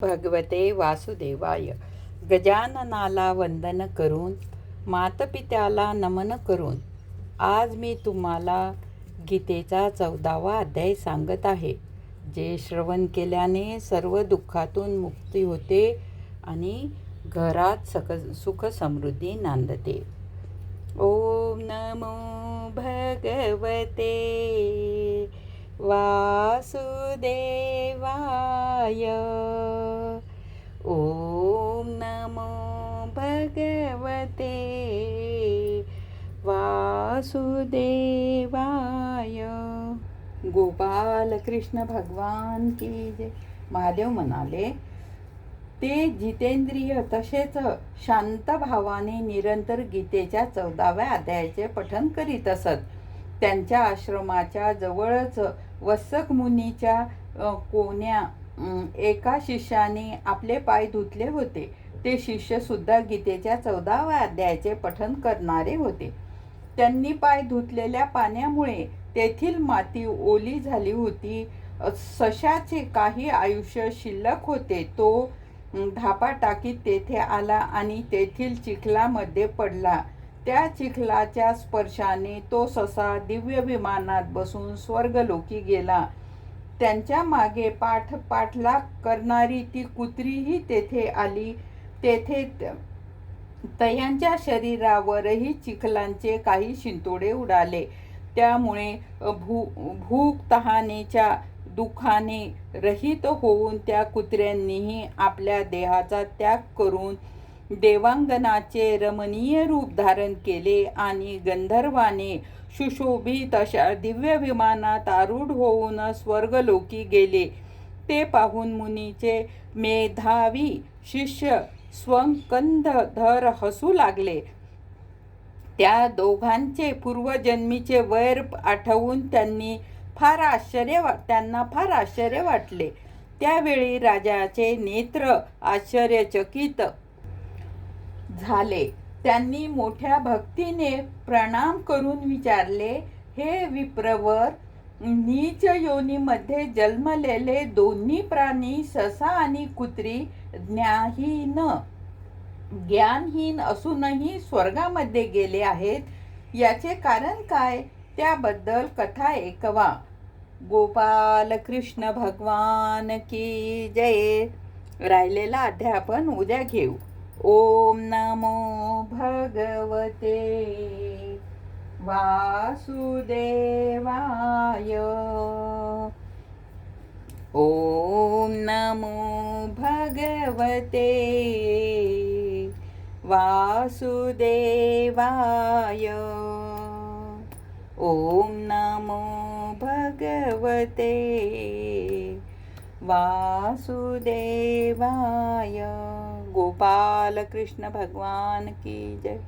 भगवते वासुदेवाय. गजाननाला वंदन करून, मातपित्याला नमन करून आज मी तुम्हाला गीतेचा 14वा अध्याय सांगत आहे. जे श्रवण केल्याने सर्व दुःखातून मुक्ती होते आणि घरात सुख समृद्धी नांदते. ओम नमो भगवते वासुदेवाय. ओम नमो भगवते वासुदेवाय. गोपाल कृष्ण भगवान की जय. महादेव म्हणाले, ते जितेंद्रिय तसेच शांत भावाने निरंतर गीतेच्या 14व्या अध्यायाचे पठण करीत असत. त्यांच्या आश्रमाच्या जवळच वत्सक मुनीच्या कोण्या एका शिष्याने आपले पाय धुतले होते. ते शिष्य सुद्धा गीतेच्या 14व्या अध्यायाचे पठण करणारे होते. त्यांनी पाय धुतलेल्या पाण्यामुळे तेथील माती ओली झाली होती. सशाचे काही आयुष्य शिल्लक होते. तो धापा टाकीत तेथे आला आणि तेथील चिखलामध्ये पडला. त्या चिखलाच्या स्पर्शाने तो ससा दिव्य विमानात बसून स्वर्गलोकी गेला. त्यांच्या मागे पाठलाग करणारी ती कुत्रीही तेथे आली. तेथे त्यांच्या शरीरावरही चिखलांचे काही शिंतोडे उडाले. त्यामुळे भूक तहानेच्या दुःखाने रहित होऊन त्या कुत्र्यांनीही आपल्या देहाचा त्याग करून देवांगनाचे रमणीय रूप धारण केले आणि गंधर्वाने सुशोभित अशा दिव्य विमानात आरूढ होऊन स्वर्गलोकी गेले. ते पाहून मुनीचे मेधावी शिष्य स्वकंधर हसू लागले. त्या दोघांचे पूर्वजन्मीचे वैर आठवून त्यांना फार आश्चर्य वाटले. त्यावेळी राजाचे नेत्र आश्चर्यचकित झाले. त्यांनी मोठ्या भक्तीने प्रणाम करून विचारले, हे विप्रवर, नीच योनीमध्ये जन्मलेले दोन्ही प्राणी ससा आणि कुत्री ज्ञानहीन असूनही स्वर्गामध्ये गेले आहेत. याचे कारण काय? त्याबद्दल कथा ऐकवा. गोपाल कृष्ण भगवान की जय. राहिलेला अध्याय आपण उद्या घेऊ. ओम नमो भगवते वासुदेवाय. ओम नमो भगवते वासुदेवाय. ओम नमो भगवते वासुदेवाय. गोपाल कृष्ण भगवान की जय.